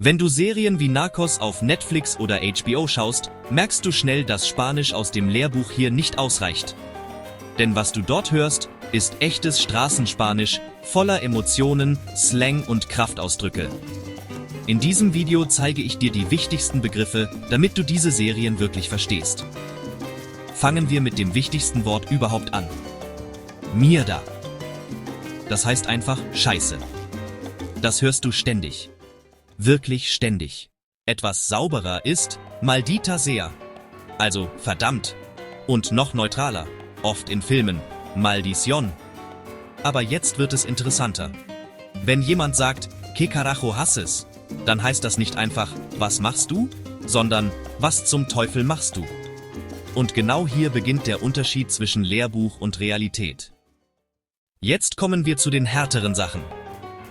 Wenn du Serien wie Narcos auf Netflix oder HBO schaust, merkst du schnell, dass Spanisch aus dem Lehrbuch hier nicht ausreicht. Denn was du dort hörst, ist echtes Straßenspanisch, voller Emotionen, Slang und Kraftausdrücke. In diesem Video zeige ich dir die wichtigsten Begriffe, damit du diese Serien wirklich verstehst. Fangen wir mit dem wichtigsten Wort überhaupt an. Mierda. Das heißt einfach Scheiße. Das hörst du ständig. Wirklich ständig. Etwas sauberer ist maldita sea. Also verdammt. Und noch neutraler. Oft in Filmen. Maldición. Aber jetzt wird es interessanter. Wenn jemand sagt, ¿Qué carajo haces?, dann heißt das nicht einfach, was machst du?, sondern, was zum Teufel machst du? Und genau hier beginnt der Unterschied zwischen Lehrbuch und Realität. Jetzt kommen wir zu den härteren Sachen.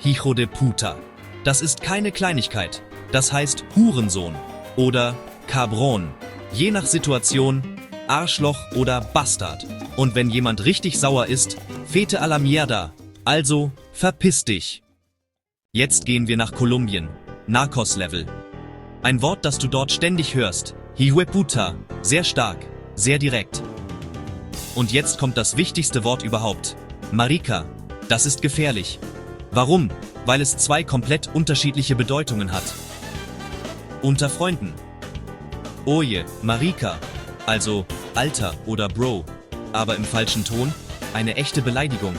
Hijo de puta. Das ist keine Kleinigkeit. Das heißt Hurensohn oder Cabrón. Je nach Situation, Arschloch oder Bastard. Und wenn jemand richtig sauer ist, vete a la mierda. Also, verpiss dich. Jetzt gehen wir nach Kolumbien. Narcos-Level. Ein Wort, das du dort ständig hörst. Hijueputa. Sehr stark, sehr direkt. Und jetzt kommt das wichtigste Wort überhaupt. Marica. Das ist gefährlich. Warum? Weil es zwei komplett unterschiedliche Bedeutungen hat. Unter Freunden. Oye, Marica. Also Alter oder Bro. Aber im falschen Ton, eine echte Beleidigung.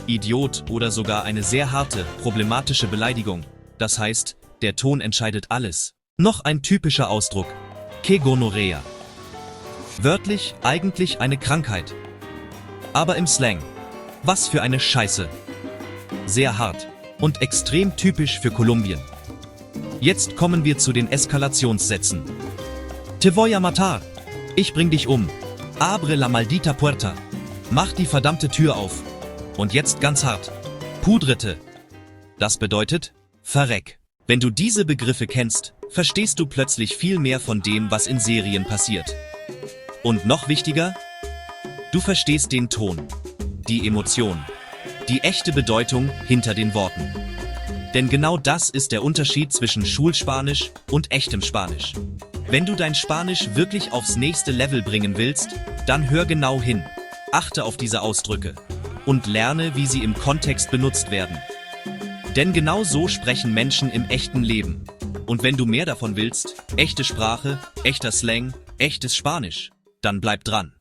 Idiot oder sogar eine sehr harte, problematische Beleidigung. Das heißt, der Ton entscheidet alles. Noch ein typischer Ausdruck. Que gonorrea. Wörtlich eigentlich eine Krankheit. Aber im Slang. Was für eine Scheiße. Sehr hart. Und extrem typisch für Kolumbien. Jetzt kommen wir zu den Eskalationssätzen. Te voy a matar. Ich bring dich um. Abre la maldita puerta. Mach die verdammte Tür auf. Und jetzt ganz hart. Pudrete. Das bedeutet, verreck. Wenn du diese Begriffe kennst, verstehst du plötzlich viel mehr von dem, was in Serien passiert. Und noch wichtiger, du verstehst den Ton, die Emotion, die echte Bedeutung hinter den Worten. Denn genau das ist der Unterschied zwischen Schulspanisch und echtem Spanisch. Wenn du dein Spanisch wirklich aufs nächste Level bringen willst, dann hör genau hin, achte auf diese Ausdrücke und lerne, wie sie im Kontext benutzt werden. Denn genau so sprechen Menschen im echten Leben. Und wenn du mehr davon willst, echte Sprache, echter Slang, echtes Spanisch, dann bleib dran.